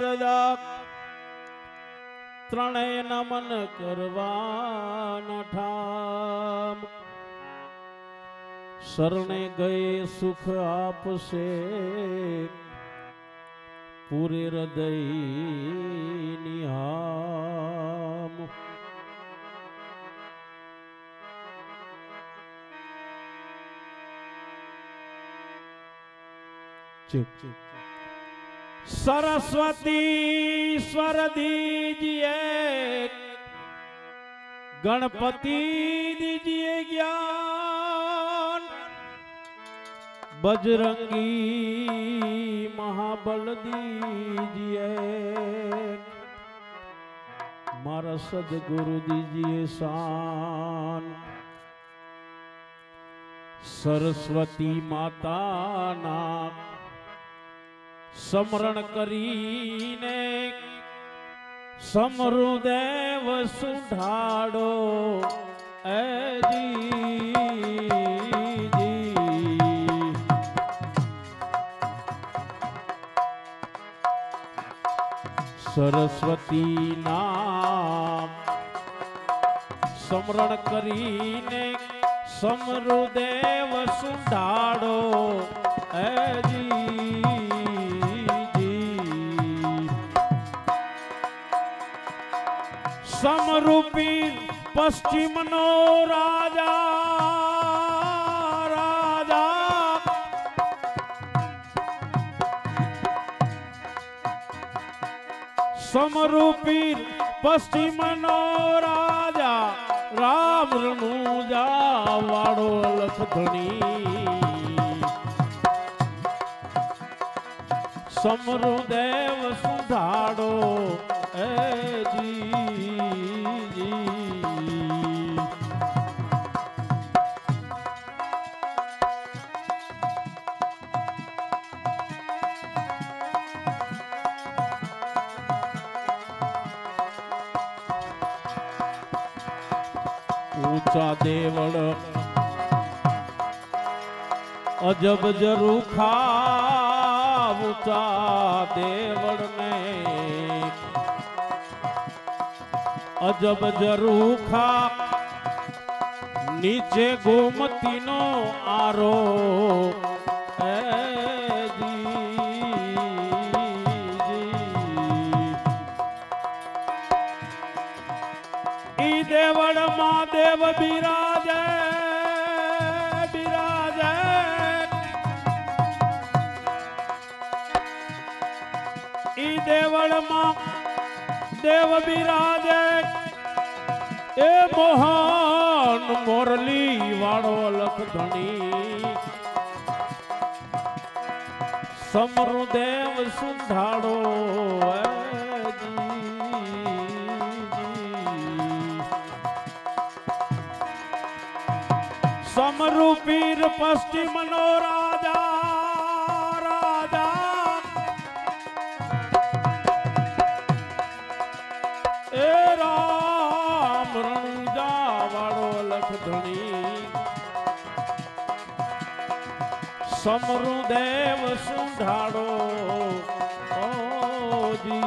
રજા ત્રણેય નમન કરવાનો ઠામ શરણે ગયે સુખ આપશે પૂરે હૃદય નિહામ सरस्वती स्वर दीजिए गणपति दीजिए ज्ञान बजरंगी महाबल दीजिए मारा सदगुरु दीजिए शान सरस्वती माता ना समरण करीने समरुदेव सुधाड़ो ए जी सरस्वती नाम समरण करीने समरुदेव सुधाड़ो ए जी समरूपी पश्चिम नो राजा राजा समरूपी पश्चिम नो राजा राम रनुजा वाड़ो लखधणी समरुदेव सुधाड़ो ए जी ऊंचा देवड़ अजब जरूखा ऊंचा देवड़ में अजब जरूखा नीचे गोमती नो आरो देवड़ मां देव बिराजे बिराजे ई देवड़ मां देव बिराजे ए मोहन मोरली वाड़ो लखधणी समरुदेव सुधाड़ो समरूपीर पश्चिम नो राजा राजा ए राम रनुजा वाड़ो लखधणी समरुदेव सुधाड़ो ओ जी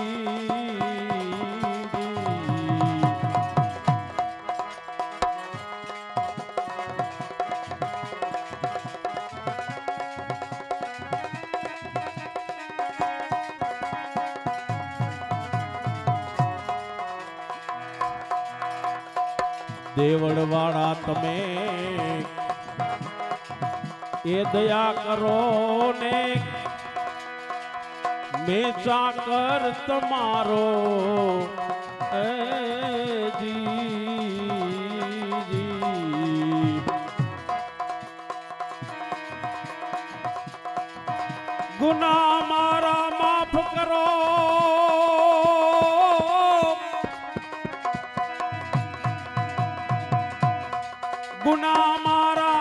देवड़ वाड़ा तमे ए दया करो ने मैं चाकर तुम्हारो ए जी गुनाह मारा माफ करो गुनाह मारा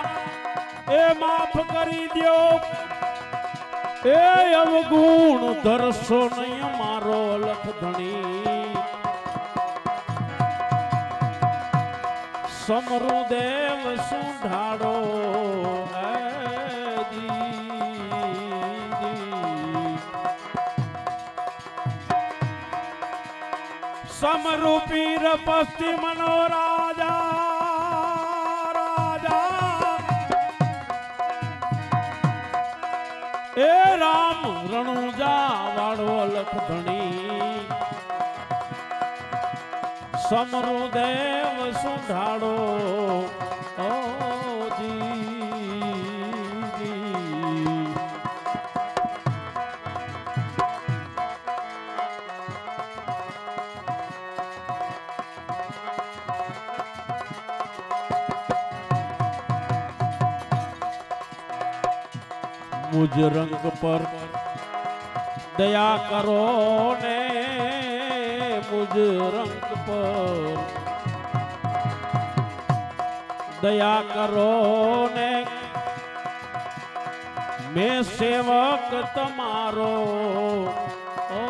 ए माफ करी दियो ए अवगुण दरसो नहीं मारो लखधणी समरुदेव सुधाड़ो સમરૂપી પશ્ચિમનો રાજા રાજા એ રામ રણુજા વાળો લખ ધણી સમરુદેવ સુંઢાડો ઓ મુજ રંગ પર દયા કરો ને મુજ રંગ પર દયા કરો ને મેં સેવક તમારો ઓ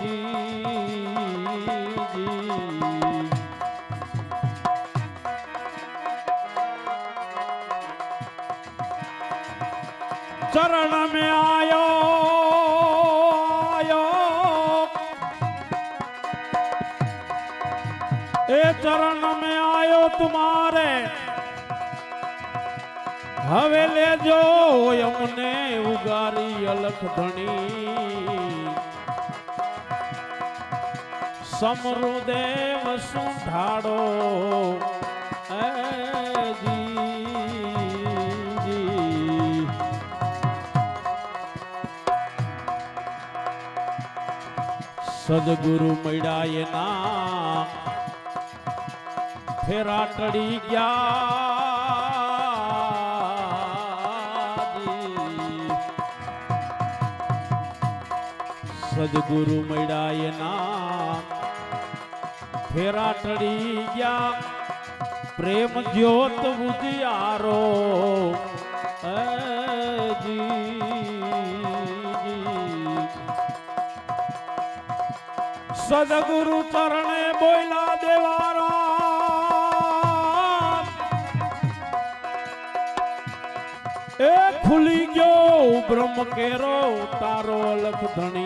જી चरण में आयो आयो ए चरण में आयो तुम्हारे हवे ले जो यमुने उगारी अलख धनी समरुदेव सुंढाड़ो सदगुरु मैडाए ना फेरा टड़ी गया सदगुरु मैडाए ना फेरा टड़ी गया प्रेम ज्योत उजियारो जी सदगुरु चरणे बोला देवारा ए खुली गयो ब्रह्म केरो तारो लख धनी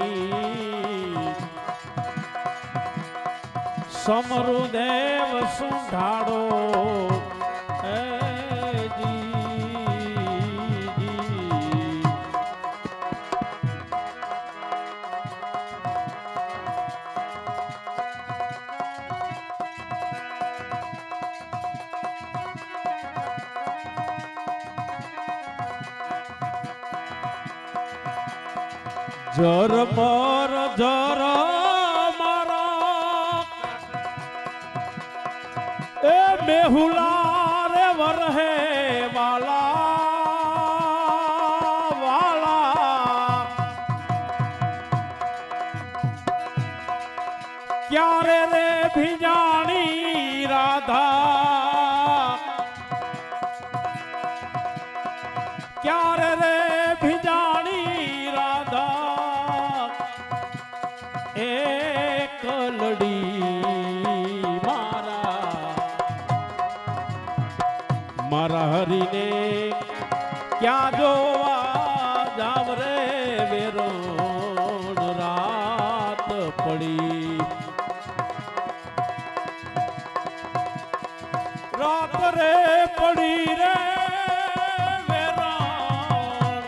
समरुदेव सुंढाड़ो जर मर जर मारा ए मेहुला रे वरहे वाला वाला क्या रे भिजानी राधा क्या रे भिजानी राधा एक लड़ी मारा मारा हरि ने क्या जोवा जाव रे वेरोण रात पड़ी रात रे पड़ी रे वेरोण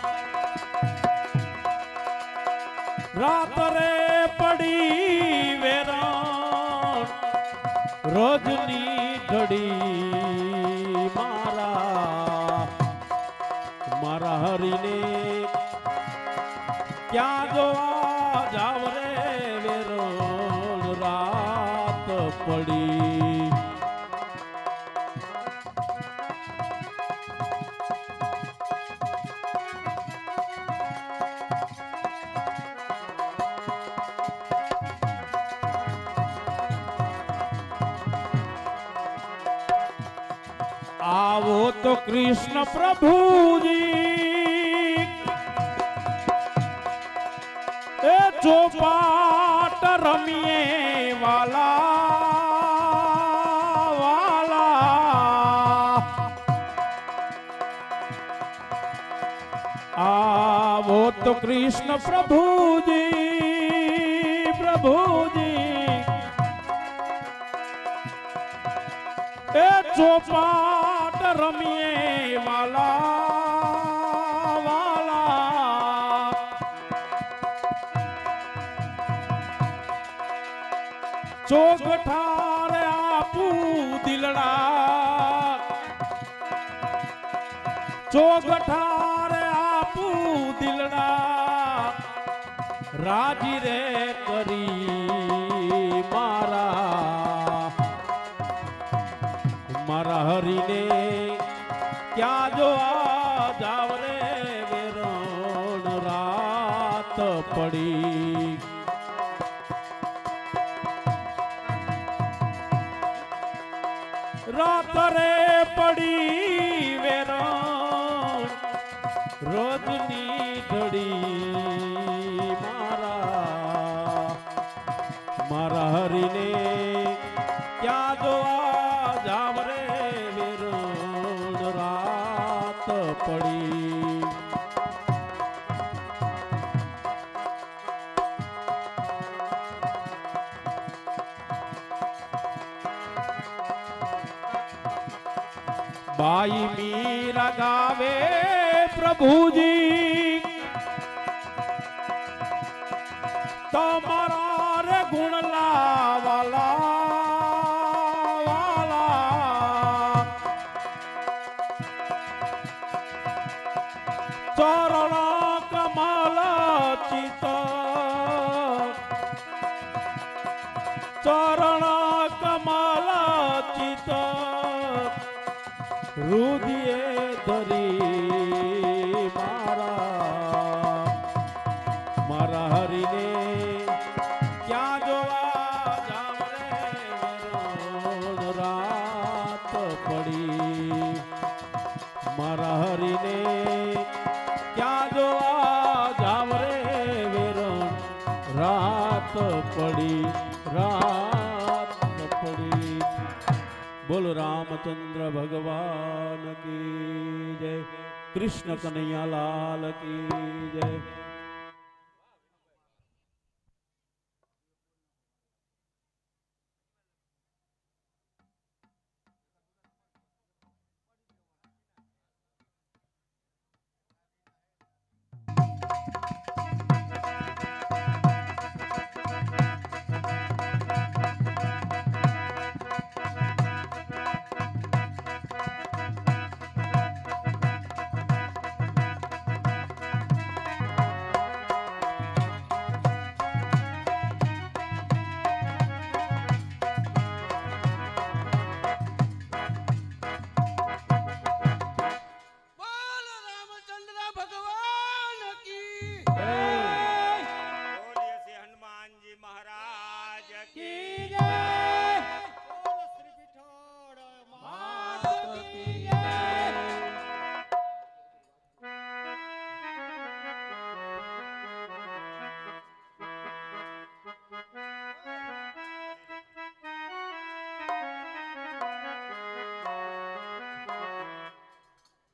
रात रे पड़ी वेरान रोजनी घड़ी मारा मारा हरि ने क्या जोआ जाव रे वेरोन रात पड़ी आवो तो कृष्ण प्रभु जी ए चौपाट रमिए वाला वाला आवो तो कृष्ण प्रभु जी ચોપાટ રમીએ વાલા વાલા ચોકઠારે આપું દિલડા ચોકઠારે આપું દિલડા રાજી રે કરી મારા હરીને ક્યાં જોવા જાવ રે વેરણ રાત પડી રાત રે પડી વેરણ રોજની ઘડી મારા હરીને ક્યાં જોવા જાવ રે વેરણ રાત પડી બાઈ મીરા ગાવે પ્રભુજી તમારા રે ગુણ લાવાલા ચરણ કમલ ચિત ચરણ કમલ ચિત રુદિયે ધરી મારા હરીને ક્યાં જોવા જાવ રે વેરણ રાત પડી મારા હરીને ક્યાં જોવા જાવ રે વેરણ રાત પડી બોલો રામચંદ્ર ભગવાન કી જય કૃષ્ણ કનૈયા લાલ કી જય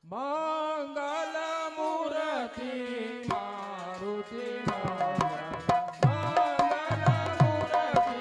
મંગલ મૂર્તિ મારુતિ મંગલ મૂર્તિ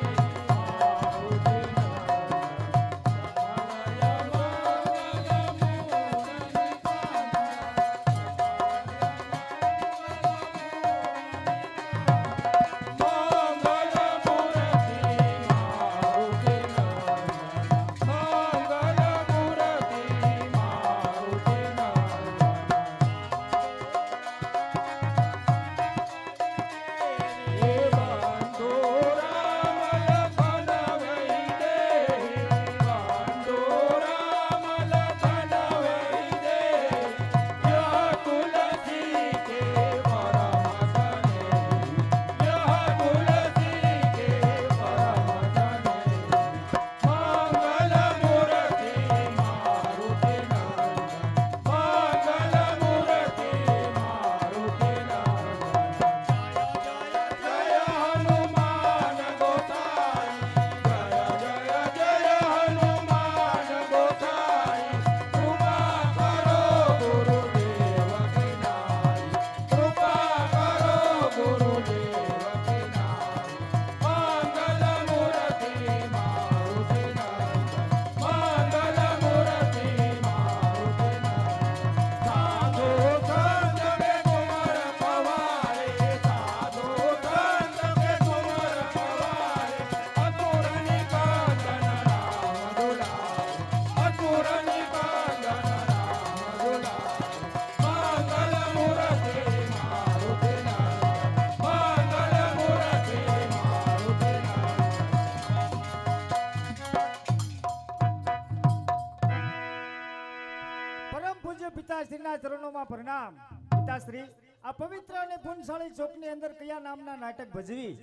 પિતાશ્રીના ચરણોમાં પ્રણામ. પિતાશ્રી, આ પવિત્ર અને પુણ્યશાળી ચોકની અંદર કયા નામના નાટક ભજવી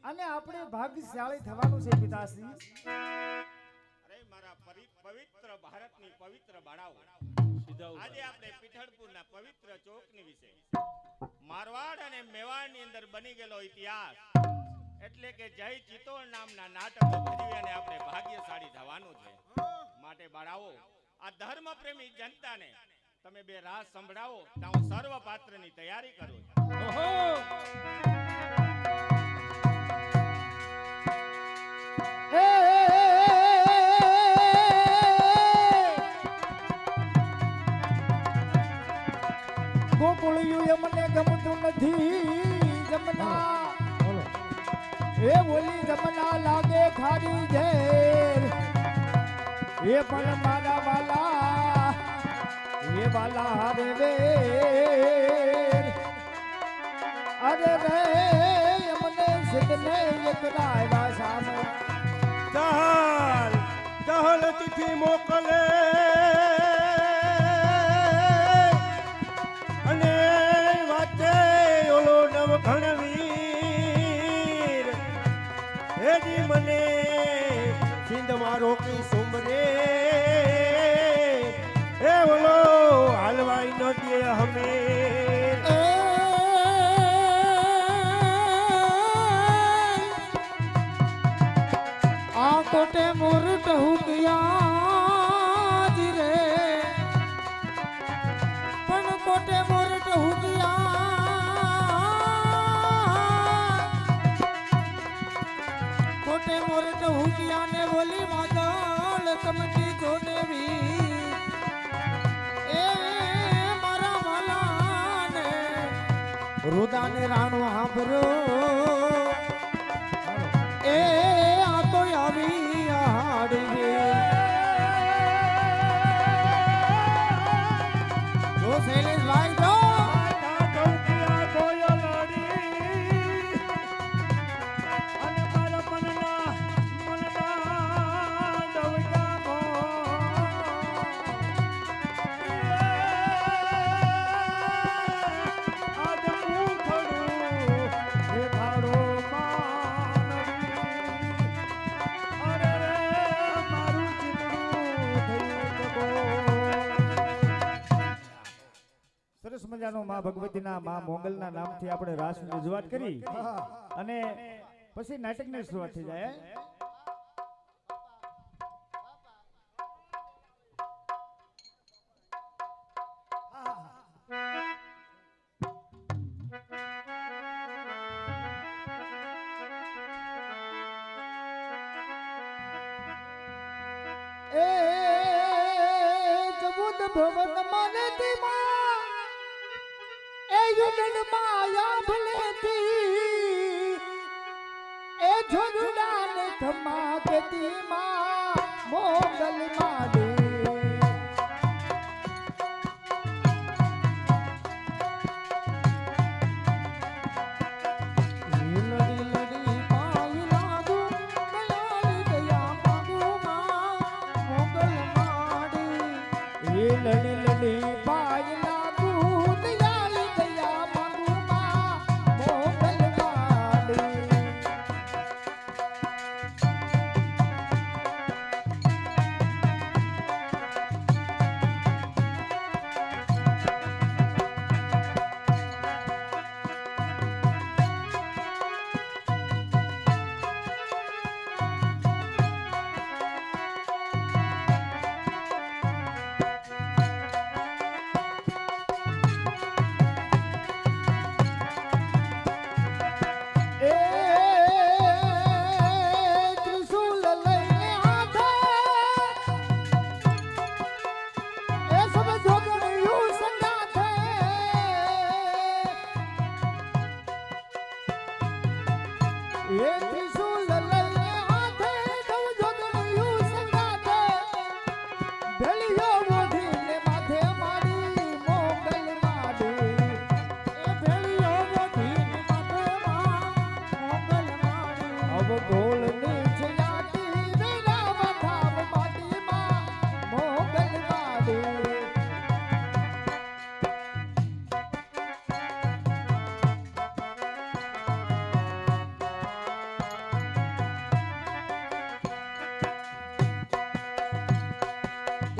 અને આપણે ભાગ્યશાળી થવાનું છે પિતાશ્રી? અરે મારા પવિત્ર ભારતની પવિત્ર બાળાઓ, આજે આપણે પીઠળપુરના પવિત્ર ચોકની વિશે મારવાડ અને મેવાડની અંદર બની ગયેલો ઇતિહાસ એટલે કે જય ચિત્તોડ નામના નાટકો ભજવી અને આપણે ભાગ્યશાળી થવાનું છે. માટે બાળાઓ, આ ધર્મ પ્રેમી જનતાને તમે બે રાસ સંભળાવો તો હું સર્વ પાત્રની તૈયારી કરું. ગોકુળિયું મને ગમતું નથી જમના, એ બોલી જમના લાગે ખારી ઝેર, એ પણ મારા વાલા, એ વાલા હારે વેર. અરે રે મને સિદ્ધને એકરાયા સામે દહલ તિથિ મોકલે અને વાતે ઓલો નવઘણવીર હેજી મને સિંધ મારો કી સુમરે એ ઓલો હાલવાઈ ન દે હમે. આ કોટે મોરટ હુકિયા જી રે, પણ કોટે મોરટ હુકિયા, કોટે મોરટ હુકિયા ને બોલી માદળ કમકી જોનેવી, એ મારા વાલા ને રુદાને રાણો હાંભરો, એ આ તો આવી હાડી જો શૈલેષભાઈ જો સરસ મજાનો માં ભગવતીના માં મોગલના નામથી આપણે રાસની રજૂઆત કરી અને પછી નાટકની શરૂઆત થઈ જાય. એ જબુદ ભવન માનતી માં, એ યુગન માયા ભલેતી, એ જોગડાન ખમા કેતી માં મોગલ માડે. લડી લડી પાય લાગુ દયાલ દયા માંગુ માં મોગલ માડી.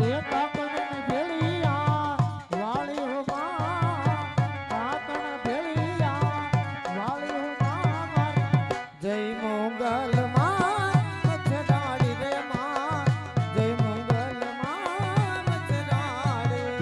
એ કાકણની ભેળિયા વાળી હો માં, કાકણ ભેળિયા વાળી હો માં મારી. જય મોગલ માં મચરાડી રે માં, જય મોગલ માં મચરાડી.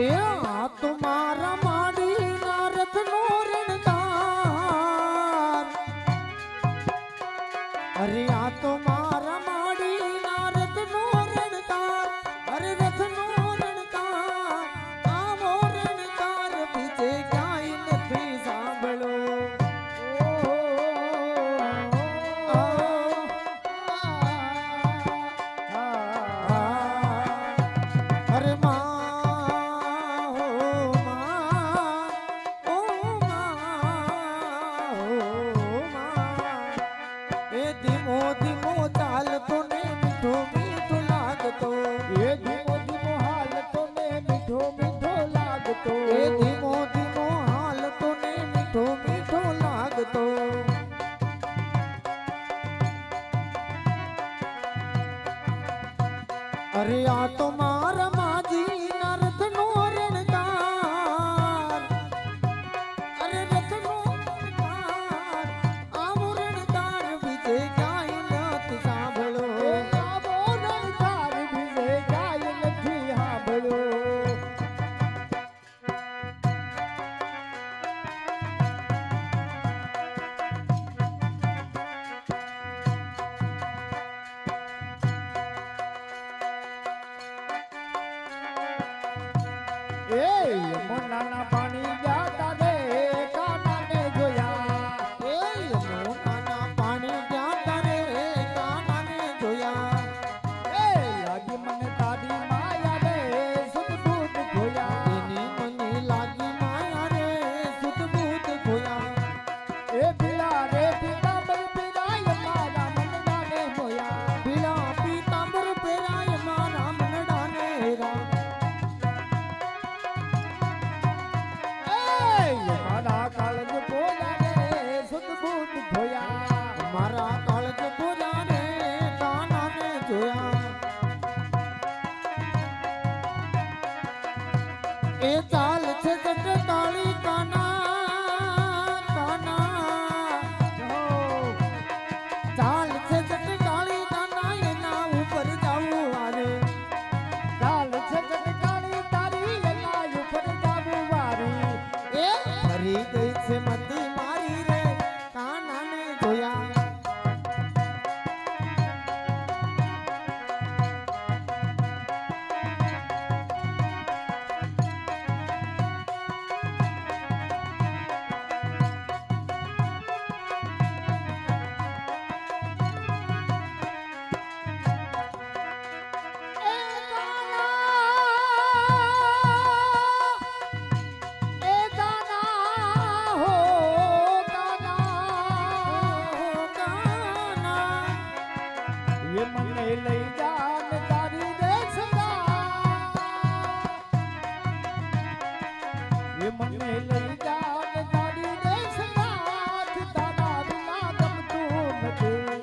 એ આ તો મારા માડીના રથનો રણદાર. અરે આ તો મારા માડીના રથનો રણદાર. અરે રથનો રણદાર, આવો રણદાર બીજે ક્યાંય નથી સાંભળો. અરે માં હો માં, ઓ માં હો માં. એ ધીમો ધીમો ચાલતો ને મીઠો મીઠો લાગતો. એ ધીમો ધીમો હાલતો ને મીઠો મીઠો લાગતો. એ ધીમો ધીમો હાલતો ને મીઠો મીઠો લાગતો. અરે આ તો મારા માજીના રથનો રણદાર. અરે રથનો રણદાર, આવો રણદાર બીજે ક્યાંય નથી સાંભળો. આવો રણદાર બીજે ક્યાંય નથી સાંભળ્યો. એ યમુનાના પાણી જાતા રે કાનાને જોયા. એ યમુનાના પાણી જ્યાં તારે કાનાને જોયા. એ લાગી મને તારી માયા રે સુખ ખોયા. એની મને લાગી માયા રે સુધ બુધ ખોયા. એ પીલા રે પીતાંબર પીરાય મારા મનડાને મોયા. પીળા પીતાંબર પહેરાય મારા મનડાને હેરા. એ મારા કાળજ પોયા રે સુખ ખોયા. મારા કાળજ પૂરા રે કાનાને જોયા. એ ચાલ છે જટકાળી કાના કાના. ચાલ છે જટકાળી કાના, એના ઉપર જાવું વારે. ચાલ છે જટકાળી તારી એના ઉપર જાવું વારી. એ ફરી ગઈ છે મતી મારી રે કાનાને જોયા. એ ગાના હો ગાના. એ મને લઈ જા ને તારી દેશના. એ મને લઈ જા ને તારી દેશના. તારા વિના ગમતું નથી.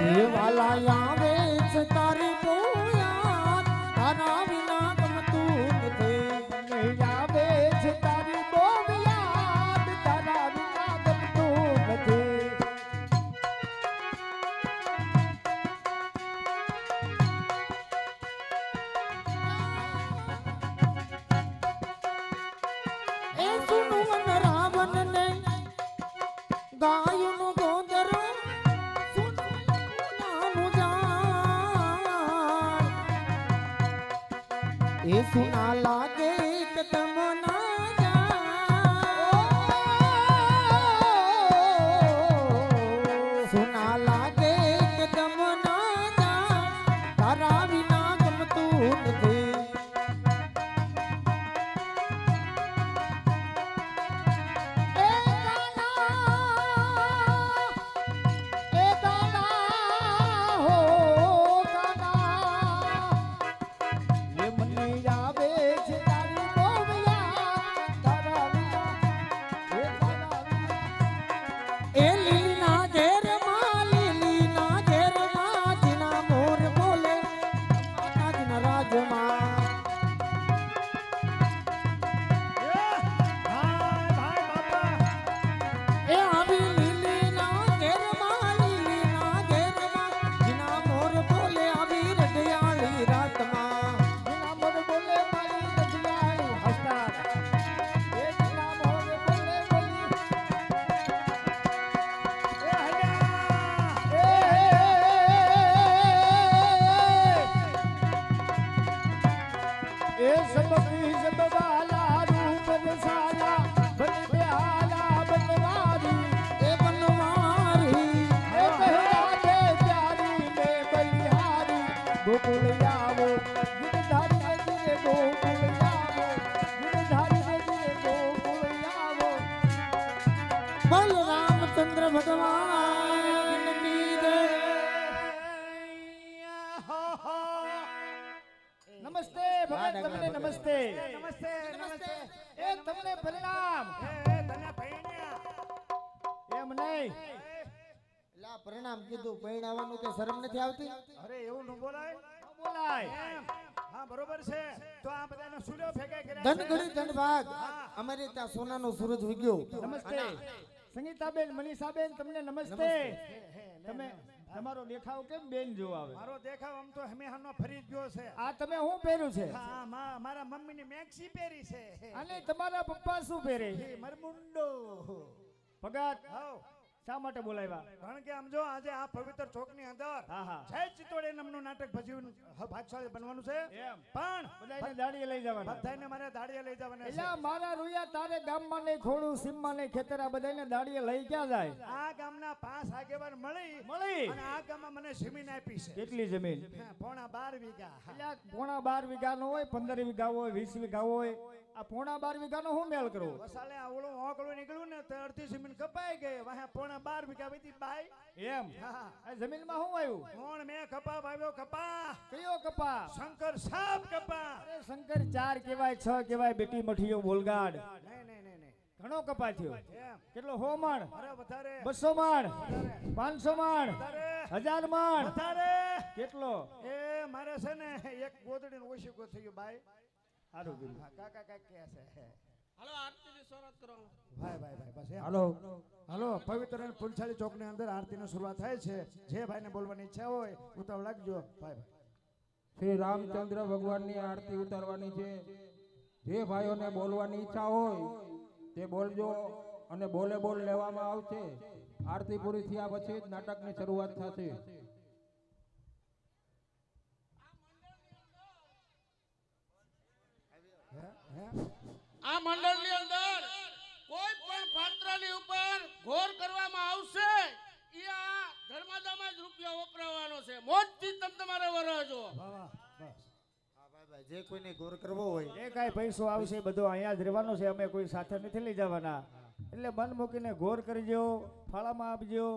એ વાલા આવે છે તારી બોયા, તારા વિના ગમતું નથી. નહીં આવે છે તારી બહુ યાદ. તારા વિના ગમતું નથી. એ સુનવન રાવણ ને ગાયનું ગોદરો સુનાનું જાણ. એ સુના લાગે કે તમ ના જાણ. એ સબકી સબવાલા રૂપ રસાલા બન બેહાલા બનવારી એ બનવારી એ કહેરા દે પ્યારી મે બલિહારી ગોકુળ આવો ગિરધારી નદીએ ગોકુળ આવો ગિરધારી નદીએ ગોકુળ આવો બોલ રામચંદ્ર ભગવાન કી જય. નમસ્તે ભગત તમને નમસ્તે નમસ્તે નમસ્તે એ તમને પ્રણામ તને પૈણ્યા એમ નહીં લા પ્રણામ કીધું પૈણાવાનું કે શરમ નથી આવતી? અરે એવું ન બોલાય બોલાય એમ હા બરોબર છે તો આ બધાને સુલ્યો ફેંકાઈ કર્યા ધન ઘડી ધન ભાગ અમારે ત્યાં સોનાનો સૂરજ ઉગ્યો. નમસ્તે સંગીતાબેન મનીષાબેન તમને નમસ્તે તમે તમારો દેખાવ કેમ બેન જો આવે મારો દેખાવ આમ તો હમેહાનો ફરી જ ગયો છે આ તમે શું પહેર્યું છે હા મારા મમ્મીની મેક્સી પહેરી છે અને તમારા પપ્પા શું પહેરે એ મરમુંડો ભગત હાઉ શા માટે બોલાવ્યા કારણ કે આમ જો આજે આ પવિત્ર ચોકની અંદર હા હા જય ચિત્તોડે નામનું નાટક ભજવું ભાગશાળી બનવાનું છે એમ પણ બધાને દાડીએ લઈ જવાના બધાને મારે દાડીએ લઈ જવાના છે એલા મારા રૂયા તારે ગામમાં નહીં ખોડું સીમમાં નહીં ખેતર આ બધાને દાડીએ લઈ ક્યાં જાય આ ગામના 5 આગેવાન મળી મળી અને આ ગામમાં મને જમીન આપી છે કેટલી જમીન હા, પોણા 12 વીઘા એટલે પોણા 12 વીઘાનો હોય 15 વીઘા હોય 20 વીઘા હોય આ પોણા 12 વીઘાનો શું મેળ કરો વસાલે આ ઓલું ઓકળું નીકળ્યું ને તો અડધી જમીન કપાઈ ગઈ વાહે પોણા 12 વીઘા વીતી બાઈ એમ હા આ જમીનમાં શું આવ્યું કોણ મેં કપા વાવ્યો કપા કયો કપા શંકર સાપ કપા અરે શંકર 4 કેવાય 6 કેવાય બેટી મઠીયો બોલગાડ નહીં ઘણો કપા થયો એમ કેટલો 100 મણ અરે વધારે 200 મણ 500 મણ વધારે 1000 મણ વધારે કેટલો એ મારે છે ને એક ગોદડીનું ઓશીકો થયું બાઈ સારું કીધું હા, કાકા કાક કહે છે હાલો આરતીની શરૂઆત કરો ભાઈ બસ એમ. હાલો પવિત્ર અને પુલસાલી ચોકની અંદર આરતીની શરૂઆત થાય છે જે ભાઈને બોલવાની ઈચ્છા હોય ઉતાવળ લાગજો ભાઈ શ્રી રામચંદ્ર ભગવાનની આરતી ઉતારવાની છે. જે ભાઈઓને બોલવાની ઈચ્છા હોય તે બોલજો અને બોલે બોલ લેવામાં આવશે. આરતી પૂરી થયા પછી જ નાટકની શરૂઆત થશે. આ મંડળની અંદર કોઈ પણ પાત્રની ઉપર ઘોર કરવામાં આવશે ઈ આ ધર્માદામાં જ રૂપિયા વપરાવાનો છે. મોજથી તમે તમારે વરજો. વાહ બસ હા ભાઈ જે કોઈને ગોર કરવો હોય જે કાંઈ પૈસો આવશે એ બધો અહીંયા જ રહેવાનો છે અમે કોઈ સાથે નથી લઈ જવાના એટલે મન મૂકીને ઘોર કરજો ફાળામાં આપજો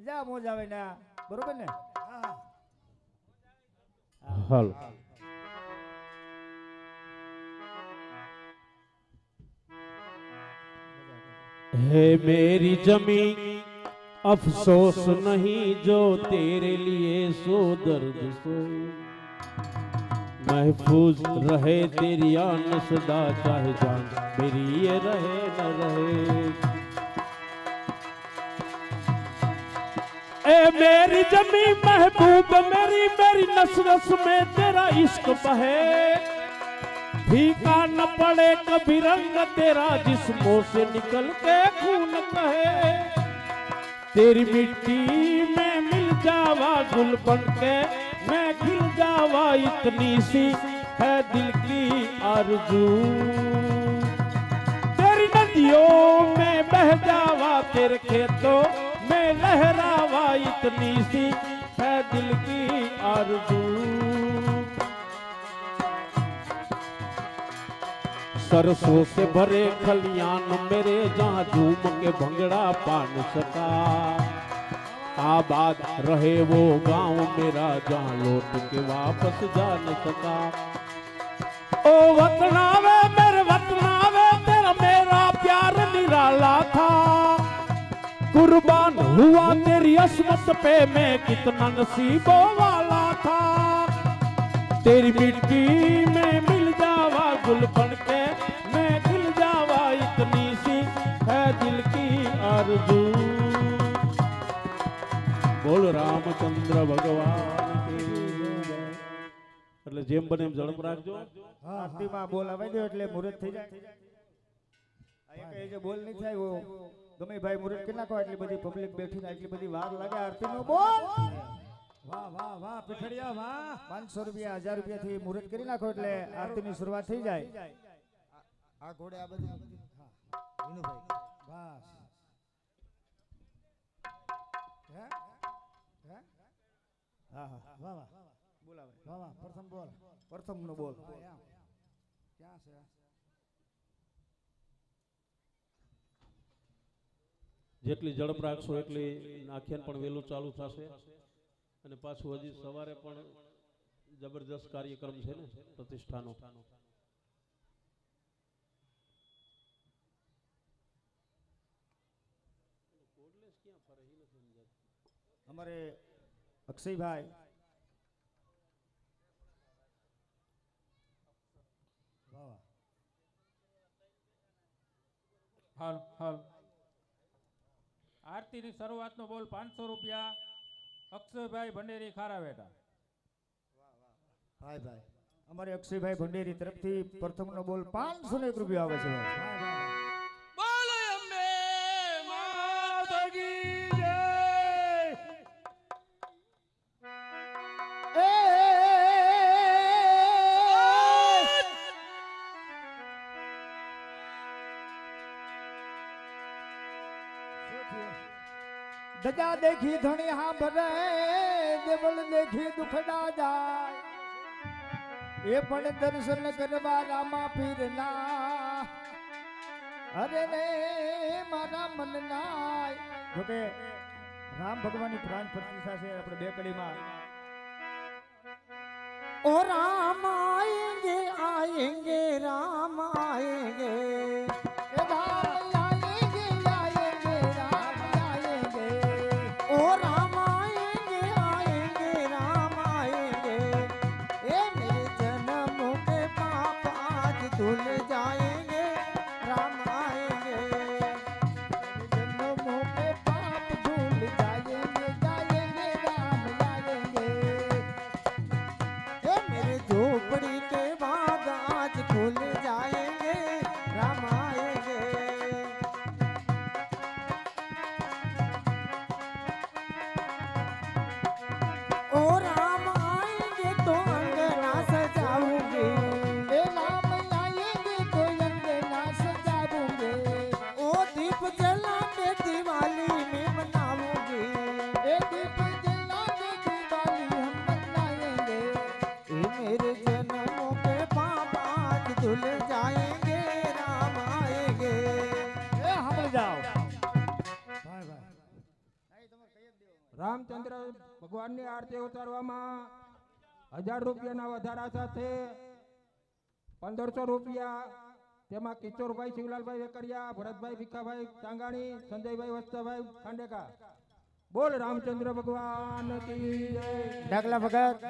જા મોજ આવે ના બરોબર ને હા હાલ है मेरी जमी अफसोस नहीं जो तेरे लिए सो दर्द सो महफूज रहे तेरी आन सदा चाहे जान मेरी ये रहे न रहे ए मेरी जमी महबूब मेरी मेरी नस नस में तेरा इश्क बहे फीका न पड़े कभी रंग तेरा जिस्मों से निकल के खून कहे तेरी मिट्टी में मिल जावा गुल बन के मैं खिल जावा इतनी सी है दिल की आरज़ू तेरी नदियों में बह जावा तेरे खेतों में लहरावा इतनी सी है दिल की आरज़ू सरसों से भरे खलियान मेरे जहाँ झूम के भंगड़ा पान सका आबाद रहे वो गांव मेरा जहाँ लौट के वापस जा न सका ओ वतनावे मेरे वतनावे तेरा मेरा प्यार निराला था कुर्बान हुआ तेरी असमत पे मैं कितना नसीबों वाला था तेरी मिट्टी में मिल जावा गुल बन के मैं खिल जावा इतनी सी है दिल की आरज़ू बोल रामचंद्र भगवान की जय। એટલે જેમ બને એમ ઝડપ રાખજો આરતીમાં બોલ આવી દો એટલે મુહૂર્ત થઈ જાય અહીંયા કઈ જે બોલ નહીં થાય એવો ગમે ભાઈ મુહૂર્ત કરી નાખો એટલી બધી પબ્લિક બેઠી ને એટલી બધી વાર લાગે આરતીનો બોલ વાહ વાહ વાહ પીઠડિયા વાહ 500 રૂપિયા 1000 રૂપિયાથી મુહૂર્ત કરી નાખો એટલે આરતીની શરૂઆત થઈ જાય. આ ઘોડે આ બધું વિનુભાઈ બસ હે હે હા હા વાહ વાહ બોલાવે વાહ વાહ પ્રથમ બોલ પ્રથમનો બોલ. હા, એમ. ક્યાં છે જેટલી ઝડપ રાખશો એટલી આખ્યાન પણ વહેલું ચાલુ થશે અને પાછું હજી સવારે પણ જબરજસ્ત કાર્યક્રમ છે ને પ્રતિષ્ઠાનો. અમારે અક્ષયભાઈ વાહ વાહ હાલ હાલ આરતીની શરૂઆતનો બોલ 500 રૂપિયા અક્ષયભાઈ ભંડેરી ખારાવેટા. ભાઈ ભાઈ અમારે અક્ષયભાઈ ભંડેરી તરફથી પ્રથમનો બોલ 501 રૂપિયા આવે છે. બોલો અંબે માતા કી જય. દજા દેખી ધણી હા ભરે દેવલ દેખી દુખડા જાય એ પણ દર્શન કરવા રામા પીરના અરે રે મારા મનના. જોકે રામ ભગવાનની પ્રાણ પ્રતિષ્ઠા છે આપણે બે કડીમાં. ओ राम आएंगे आएंगे राम आएंगे એ રામ આયેંગે આયેંગે રામ આયેંગે. ओ राम आएंगे आएंगे राम आएंगे ये मेरे जन्म के पाप आज धुल जाएंगे राम आएंगे जन्मों के पाप धुल जाएंगे जाएंगे राम आएंगे. ये मेरे झोपड़ी के बाग आज खुल जाएंगे राम आएंगे ओ राम आएंगे तो अंगना सजाऊंगी ए राम आएंगे तो अंगना सजाऊंगे. ओ दीप जला के दिवाली में मनाऊंगी ए दीप जला के दिवाली हम मनाएंगे. ये मेरे जन्मों के पाप आज धुल जाएंगे राम आएंगे ए हम जाओ. ભાઈ ભાઈ રામચંદ્ર ભગવાનની આરતી ઉતારવામાં 1000 રૂપિયાના વધારા સાથે 1500 રૂપિયા તેમાં કિશોરભાઈ શિવલાલભાઈ વેકરિયા, ભરતભાઈ ભીખાભાઈ ચાંગાણી, સંજયભાઈ વસ્ત્રભાઈ ખાંડેકા. બોલ રામચંદ્ર ભગવાન કી જય. ડાકલા ભગત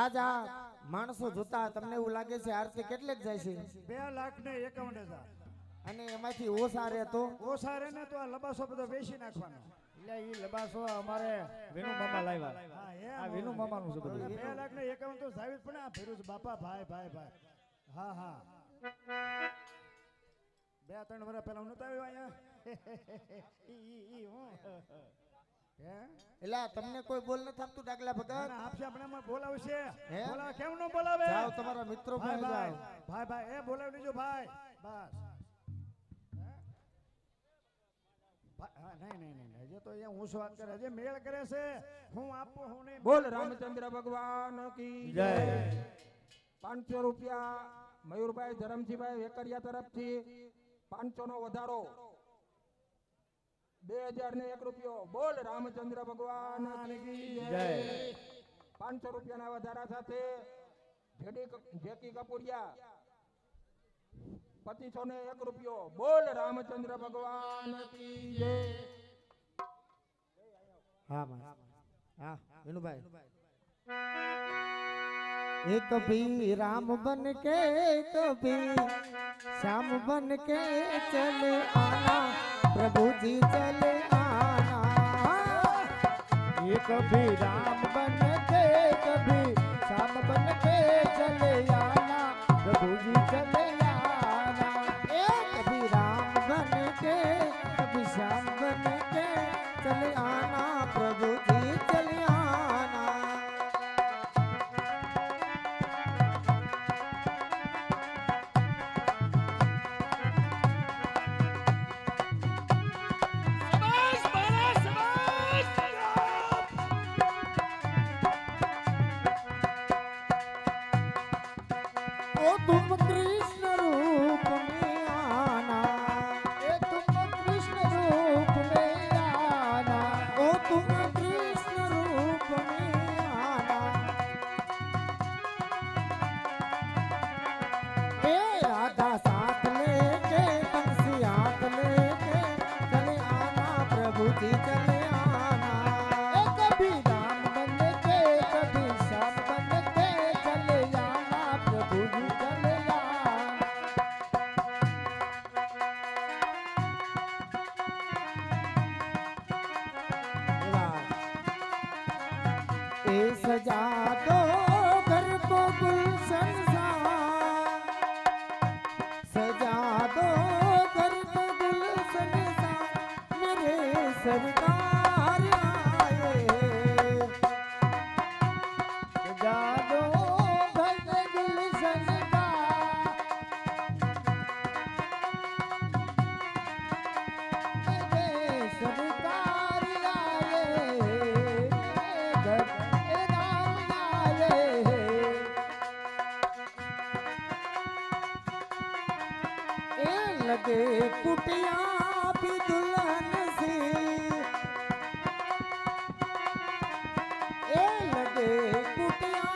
આજ આ માણસો જોતા તમને એવું લાગે છે આરતી કેટલે જાય છે 2,51,000 અને એમાંથી ઓછા રહે તો ઓછા રે ને તો આ લબાસો બધો વેચી નાખવાનો. એટલે ઈ લબાસો અમારે વિનુ મામા લાવ્યા. હા એમ આ વિનુ મામાનું છે બધું. 2,51,000 તો જાવી જ પડે. આ ફિરોઝ બાપા ભાઈ ભાઈ ભાઈ હા હા 2-3 વર્ષ પહેલા હું નતો આવ્યો અહીંયા ઈ હું હે એટલે તમને કોઈ બોલ ન થાપતું ડાકલા ભગત આપશે આપણે એમાં બોલાવશે હે? બોલાવે કેમ ન બોલાવે જાઓ તમારા મિત્રો ભાઈ પાસે ભાઈ જાઓ ભાઈ ભાઈ એ બોલાવી લેજો ભાઈ બસ હા નહીં નહીં નહીં હજી તો અહીંયા હું શું વાત કરે હજી મેળ કરે છે હું આપું હું નહીં બોલ રામચંદ્ર ભગવાન કી જય. જય. 500 રૂપિયા મયુરભાઈ ધરમજીભાઈ વેકરિયા તરફથી 500 નો વધારો 2001 રૂપિયો. બોલ રામચંદ્ર ભગવાન કી જય. 500 રૂપિયાના વધારા સાથે જેકી કપૂરિયા 2501 રૂપિયો. બોલ રામચંદ્ર ભગવાન કી જય. હા હા વિનુભાઈ एक कभी राम बन के कभी श्याम बन के चले आना प्रभु जी चले आना ये कभी राम बन के कभी श्याम बन के चले आना प्रभु जी चले आना. ए कभी राम बन के कभी श्याम बन के चले आना प्रभु जी चले आना ओ तुम कृष्ण रूप में आना, ए तुम कृष्ण रूप में आना, ओ तुम कृष्ण रूप में आना। ए राधा साथ लेके बंसी हाथ लेके चले आना प्रभु जी चले आना। ए कभी राम बन के कभी श्याम बन के चले आना प्रभु जी चले आना। ए सजा दो घर को गुलशन सा, सजा दो घर को गुलशन सा, मेरे सरकार आए। सजा दो घर को गुलशन सा, मेरे सरकार आए, घर राम आए। ए लगे कुटिया भी दुल्हन सी, ए लगे कुटिया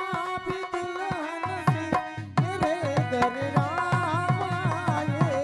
भी दुल्हन सी, मेरे घर राम आए।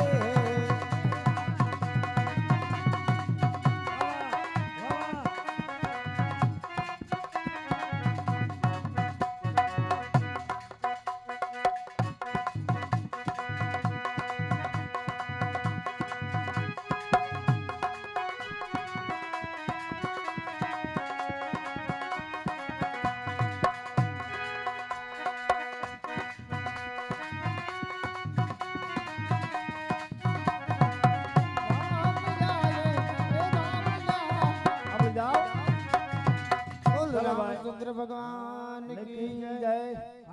રામચંદ્ર ભગવાન કી જય।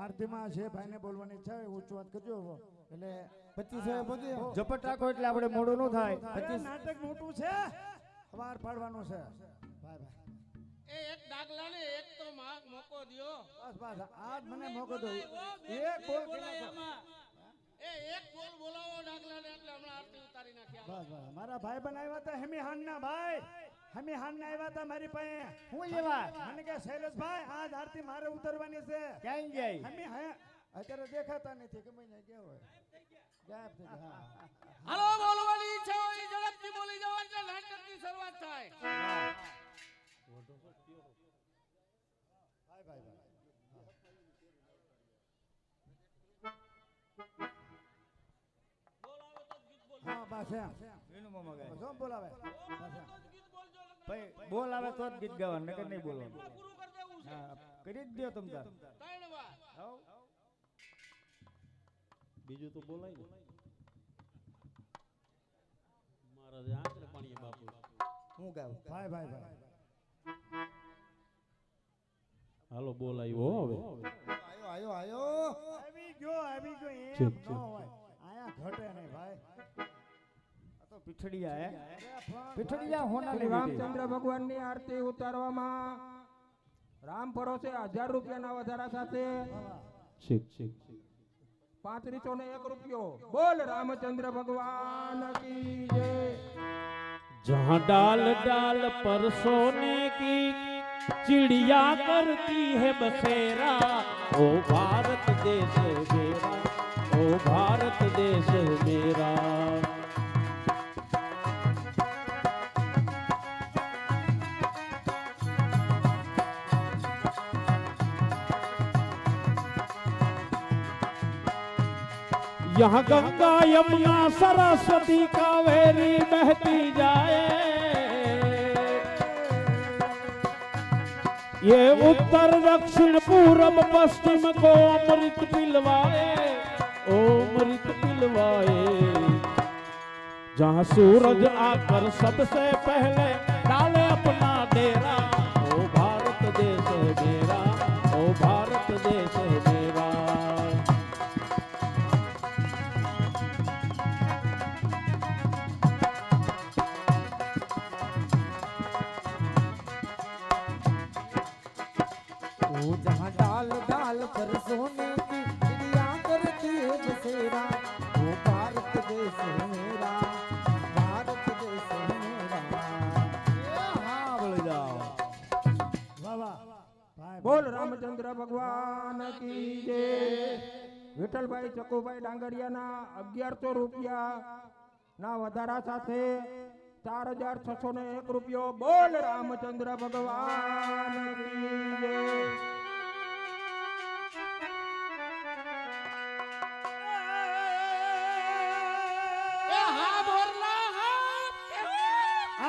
આરતીમાં જે ભાઈને બોલવાની ઈચ્છા હોય ઊંચું વાત કરજો એટલે 25 પહોંચી ઝપટ રાખો એટલે આપણે મોડું ન થાય। અરે નાટક મોટું છે, વાર પાડવાનું છે ભાઈ ભાઈ। એ એક ડાગલાને એક તો મોકો દ્યો। બસ બસ આજ મને મોકો દો, એક બોલ કે નાખો। એ એક બોલ બોલાવો ડાગલાને એટલે હમણાં આરતી ઉતારી નાખ્યા। બસ બસ મારા ભાઈ બનાવ્યા હતા હેમી હાનના ભાઈ, હેમી હાનના આવ્યા હતા મારી પાસે। હું લેવા મને કે શૈલેષભાઈ આજ આરતી મારે ઉતરવાની છે। ક્યાં જાય? હેમી હે અત્યારે દેખાતા નથી, ગમે ત્યાં ગયા હોય, ગાયબ થઈ ગયા। હા હાલો બોલવાની ઈચ્છા હોય ઝડપથી બોલી જાવ એટલે નાટકની શરૂઆત થાય। ભાઈ ભાઈ ભાઈ હા બસ એમ એનું મામા ગાય જો બોલાવે બસ એમ। ભાઈ બોલ આવે તો જ ગીત ગાવાનું, નકર નહીં બોલવાનું। પૂરું કરી દેવું છે। હા કરી જ દો તમ તાર। ત્રણ વાર હાઉ બીજું તો બોલાય ને મારા જે આંકડે પાણીએ બાપુ હું ગાવ ભાઈ ભાઈ ભાઈ હાલો બોલાયો હવે આયો આયો આયો આવી ગયો એમ ઠીક, ન હોય, આયા ઘટે નહીં ભાઈ। આ તો પીઠડિયા હે, અરે પણ પીઠડિયા હોના શ્રી રામચંદ્ર ભગવાનની આરતી ઉતારવામાં રામ પરોસે 1000 રૂપિયાના વધારા સાથે ઠીક ઠીક 3501 રૂપિયો। બોલ રામચંદ્ર ભગવાન કી જય। जहाँ डाल डाल पर सोने की चिड़िया करती है बसेरा, ओ भारत देश मेरा, ओ भारत देश मेरा। यहाँ गंगा यमुना सरस्वती कावेरी बहती जाए, ये उत्तर दक्षिण पूरब पश्चिम को अमृत पिलवाए, ओ अमृत पिलवाए। जहाँ सूरज आकर सबसे पहले डाले अपना डेरा, ओ भारत देश मेरा, ओ भारत देश मेरा। जहाँ डाल डाल पर सोने की चिड़िया करती है વિઠ્ઠલભાઈ ચકુભાઈ ડાંગરિયાના 1100 રૂપિયા ના વધારા સાથે 4601 રૂપિયો. બોલ રામચંદ્ર ભગવાન કી જય. એ હા બોરલા હા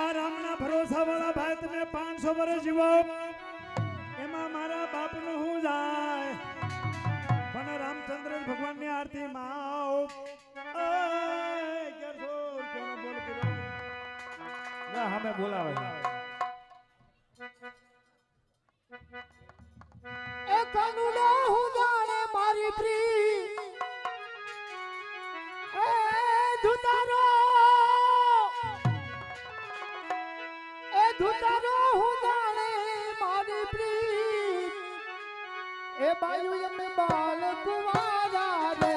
આ રામના ભરોસા વાળા ભાઈ તમે 500 વર્ષ જીવો એમાં મારા બાપનું હું જાય પણ રામચંદ્ર ભગવાનની આરતી માં આવ. ના અમે બોલાવે છે. એ કાનુડો હું જાણે મારી પ્રી એ ધુતારો હું જાણે મારી પ્રી એ બાયુ એમ બાલ કુવારા રે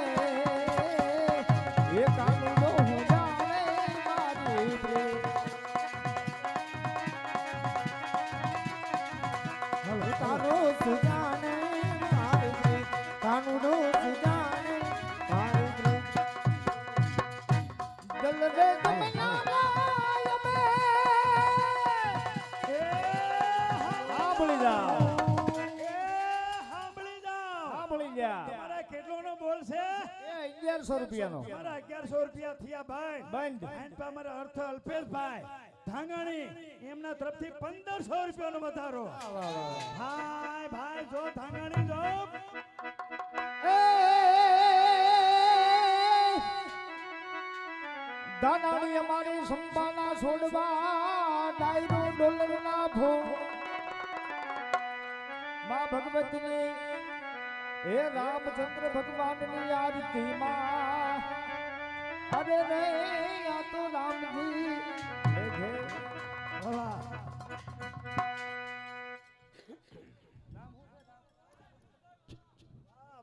એ કાનુડો હું જાણે મારી પ્રી તારો સુજાને મારી પ્રી કાનુડો સુજાને મારી પ્રી દલ રે તમે નારાય મે સાંભળી જાઓ. સાંભળી જાઓ સાંભળી જા. તમારા કેટલોનો બોલ છે? એ 1100 રૂપિયાનો. મારા 1100 રૂપિયા થયા ભાઈ બંધ. એન પા મારા અર્થ અલ્પેશભાઈ ધાંગાણી એમના તરફથી 1500 રૂપિયાનો વધારો. ભાઈ ભાઈ જો ધાંગાણી જો દાનાની અમારી સંભાના છોડવા ડાયરો ડોલરના ભો માં ભગવતીની હે રામચંદ્ર ભગવાનની આરતી માં અરે રે આ તો રામજી હે ઘે વાહ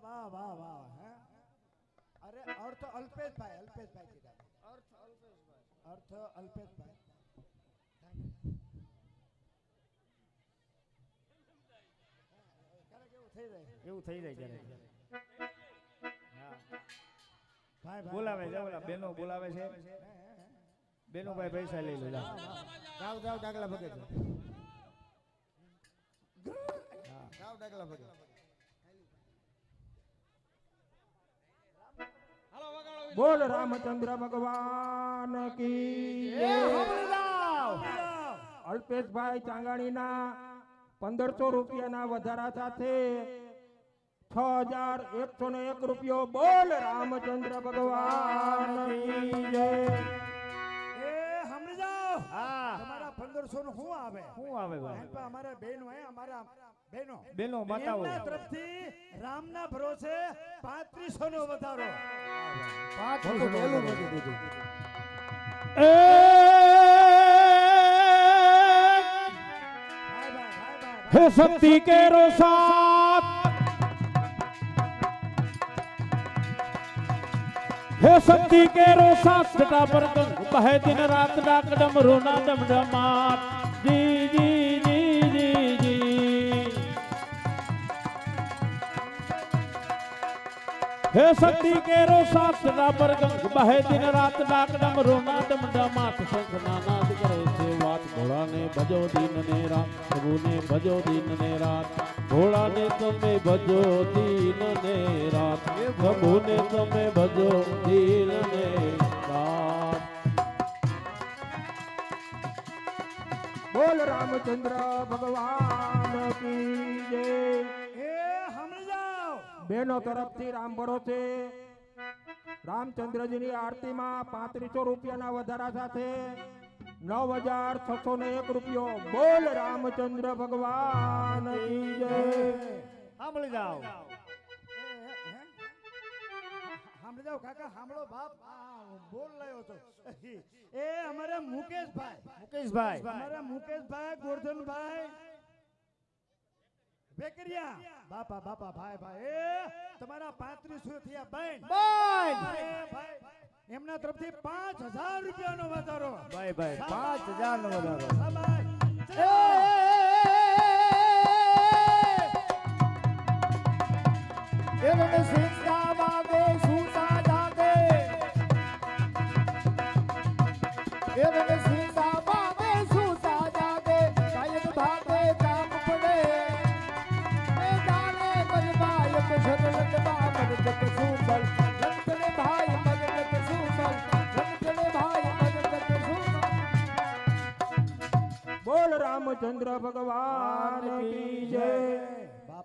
વાહ વાહ વાહ હે અરે અર્થ અલ્પેશભાઈ કીધા અર્થ અલ્પેશભાઈ એવું થઈ જાય ક્યારેક. ભાઈ ભાઈ બોલાવે છે ઓલા બેનો બોલાવે છે. બેનો ભાઈ પૈસા લઈ લો. જાવ જાવ ડાગલા ભગે છે. જાવ ડાગલા ભગે. બોલ રામચંદ્ર ભગવાન કી જય. અલ્પેશભાઈ ચાંગાણીના 1500 રૂપિયાના વધારા સાથે 6101 રૂપિયો. બોલ રામચંદ્ર ભગવાન કી જય. એ સાંભળી જાઓ હા તમારા 1500 નું શું આવે? શું આવે ભાઈ? એન પા અમારા બહેનો હે અમારા બહેનો બેનો માતાઓ. એમના તરફથી રામના ભરોસે 3500 નો વધારો. એ ભાઈ ભાઈ ભાઈ ભાઈ हे शक्ति के रो साथ हे शक्ति के रो साथ जटा पर बहे दिन रात डाक डमरू ना डमडमाट जी जी जी जी जी हे शक्ति के रो साथ जटा पर बहे दिन रात डाक डमरू ना डमडमाट शंख नाद करे से वात घोड़ा ने भजो दीन ने रात प्रभु ने भजो दीन ने रात घोड़ा ने तमे भजो दीन ने रात प्रभु ने तमे भजो दीन ने रात. બોલ રામચંદ્ર ભગવાન કી જય. એ સાંભળી જાઓ બેનો તરફથી રામ ભરોસે રામચંદ્રજીની આરતીમાં 3500 રૂપિયાના વધારા સાથે 9601 રૂપિયો. બોલ રામચંદ્ર ભગવાન કી જય. સાંભળી જાઓ. સાંભળી જાઓ કાકા સાંભળો બાપ બોલ લાયો તો એ અમારા મુકેશભાઈ મુકેશભાઈ. અમારા મુકેશભાઈ ગોરધનભાઈ વેકરિયા બાપા બાપા ભાઈ ભાઈ એ તમારા 3500 થયા બેન બંધ. ભાઈ એમના તરફથી 5000 રૂપિયાનો વધારો. ભાઈ ભાઈ 5000 નો વધારો. શાબાશ. એ સીતામાં દેવને સીતા બાબે સુતા જાગે કાયદ ભાગે કામ પડે એ જાને મરબાય કસર લટવા મરદક સુબલ લટને ભાઈ મરદક સુબલ લટને ભાઈ મરદક સુબલ બોલ રામચંદ્ર ભગવાન કી જય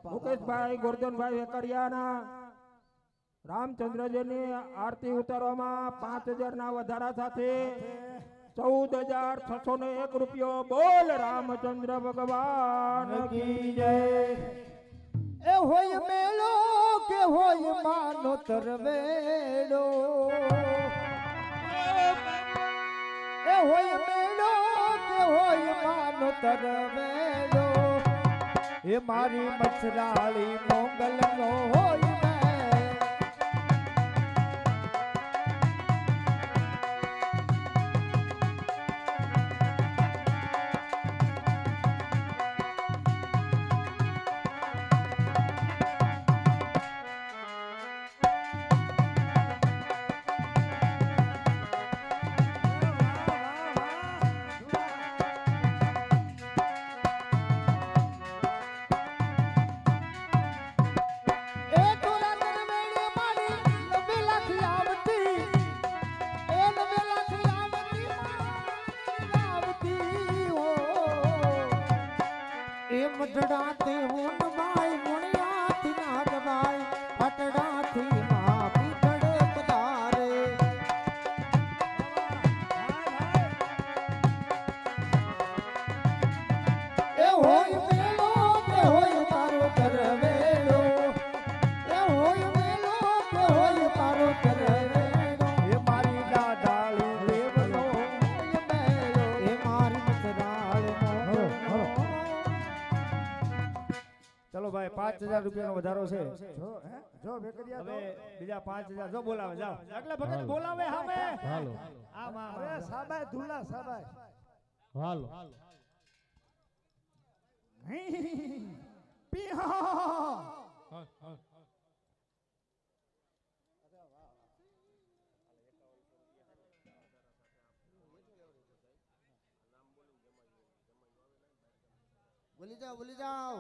મુકેશભાઈ ગોરધનભાઈ વેકરિયાના રામચંદ્રજીની આરતી ઉતારવામાં 5000 ના વધારા સાથે 14,601 રૂપિયો બોલ રામચંદ્ર ભગવાન કી જય એ હોય મેળો કે હોય માનો તરવેડો એ હોય મેળો કે હોય માનો તરવેડો એ મારી મચરાળી મોગલ નો હોય મઢડાથી હું ભાઈ મુણિયાથી નાગભાઈ અટડાથી માં પીઠડ પધારે એ હોય મેળો કે હોય તારો કરવેડો એ હોય મેળો કે હોય તારો કરવેડો એ મારી દાદાળી દેવનો મેળો એ મારી મચરાળ મોહરો ચલો ભાઈ 5000 રૂપિયાનો વધારો છે જો વેકરિયા હવે બીજા 5000 જો બોલાવે જાઓ એટલે ભગત બોલાવે સામે હાલો અરે સાબાય ધુલા સાબાય હાલો પીહા બોલી જાઓ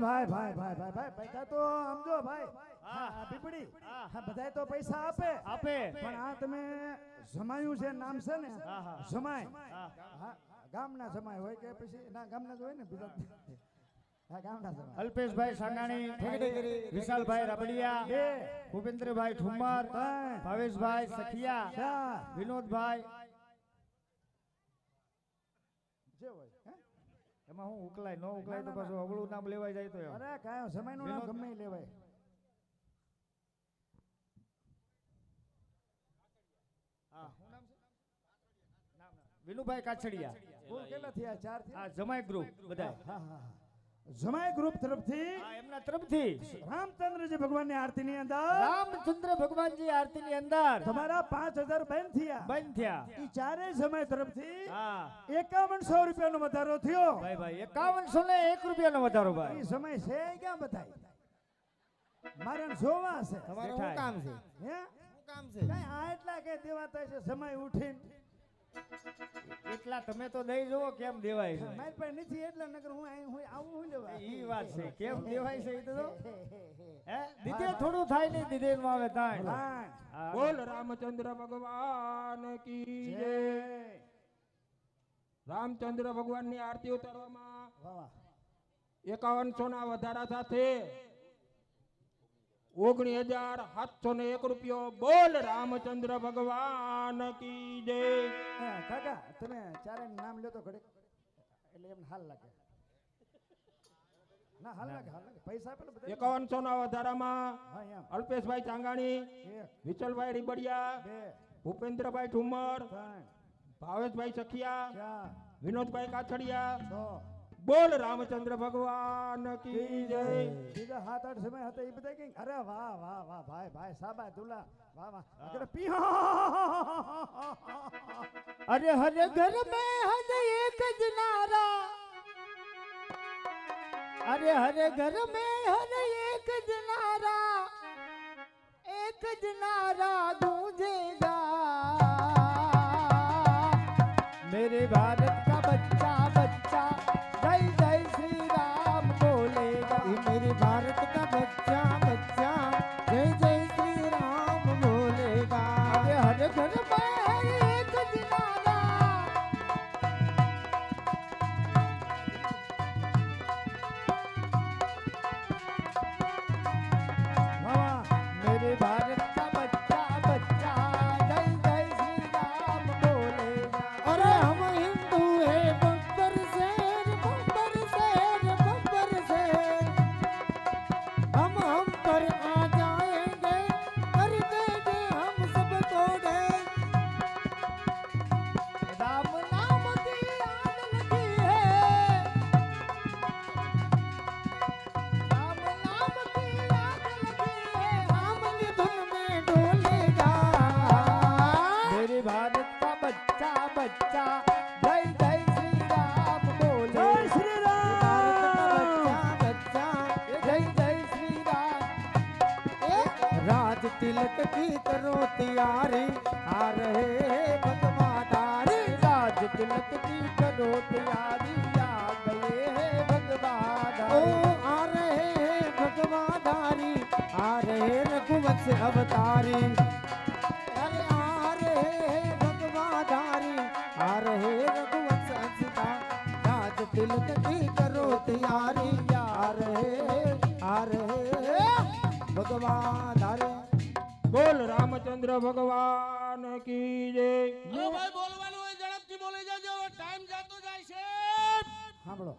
ભાઈ પૈસા તો સમજો ભાઈ હા પીપળી હા બધાય તો પૈસા આપે પણ આ તમે જમાયું છે નામ છે ને જમાય હા ગામના જમાય હોય કે પછી ના ગામના જ હોય ને બીજા હા ગામના જમાય અલ્પેશભાઈ સાંગાણી વિશાલભાઈ રાબડિયા ભૂપેન્દ્રભાઈ ઠુમ્મર ભાવેશભાઈ સખિયા વિનોદભાઈ જે હોય એમાં હું ઉકલાય ન ઉકલાય તો પાછું અવળું નામ લેવાય જાય તો અરે કાયો સમયનું નામ ગમે ઈ લેવાય વિનુભાઈ કાછડિયા કુલ કેટલા થયા 4 થયા આ જમાઈ ગ્રુપ બધા હા જમાઈ ગ્રુપ તરફથી એમના તરફથી રામચંદ્રજી ભગવાનની આરતીની અંદર રામચંદ્ર ભગવાનજી આરતીની અંદર તમારા 5000 બંધ થયા ઈ ચારેય જમાઈ તરફથી હા 5100 રૂપિયાનો વધારો થયો ભાઈ 5100 ને 1 રૂપિયાનો વધારો ભાઈ ઈ સમય છે ક્યાં બધાય મારે જોવા છે તમારું શું કામ છે હે શું કામ છે કઈ આ એટલા કે દેવાતા છે સમય ઉઠીને એટલા તમે તો દઈ જુઓ કેમ દેવાય છે મારી પાસે નથી એટલે નકર હું આવું હું લેવા ઈ વાત છે કેમ દેવાય છે ઈ તો હે દીધે થોડું થાય નહીં દીધે માં આવે તાય બોલ રામચંદ્ર ભગવાન કી જય રામચંદ્ર ભગવાનની આરતી ઉતારવામાં 5100 ના વધારા સાથે 19,701 રૂપિયો બોલ રામચંદ્ર ભગવાન કી જય કાકા તમે ચારે નામ લ્યો તો ઘડીક એટલે એમ હાલ લાગે ના હાલ લાગે પૈસા આપે બધા 5100 ના વધારામાં હા એમ અલ્પેશભાઈ ચાંગાણી વિચલભાઈ રીબડિયા ભૂપેન્દ્રભાઈ ઠુમ્મર ભાવેશભાઈ સખિયા વિનોદભાઈ કાછડિયા બોલ રામચંદ્ર ભગવાન કી જય. બીજા 7-8 સમય હતા એ બધા કઈ અરે વાહ વાહ વાહ ભાઈ ભાઈ સાબા દુલા વાહ વાહ અગર પીહો अरे हर घर में हर एक जनारा, अरे हर घर में हर एक जनारा गूंजेगा। मेरे भारत का बच्चा बच्चा जय जय श्री राम बोलेगा। मेरे भारत का बच्चा बच्चा जय जय श्री राम बोलेगा। अरे हर घर में हर एक जनारा, मेरे भारत का बच्चा बच्चा जय जय श्री राम बोलेगा। अरे हम हिंदू है बब्बर शेर बब्बर शेर बब्बर शेर, हम पर आ जाएंगे कर देंगे हम सबको ढेर। राम नाम की आग लगी है, राम नाम की आग लगी है, हमने धुन में डोलेगा। मेरे भारत का बच्चा बच्चा जय जय श्री राम बोले। જય શ્રી भारत का રામ बच्चा बच्चा जय जय श्री राम। राज तिलक की करो तैयारी, आ रहे हैं भगवाधारी। राज तिलक की करो तैयारी, आ गए हैं भगवाधारी। ओ आ रहे हैं भगवाधारी, आ रहे रघुवंश अवतारी। अरे आ रहे हैं भगवाधारी, आ रहे रघुवंश अंशधारी। राज तिलक की करो तैयारी, आ रहे भगवाधारी। બોલ રામચંદ્ર ભગવાન કી જય. હવે ભાઈ બોલવાનું હોય ઝડપથી બોલી જાજો, ટાઈમ જતો જાય છે. સાંભળો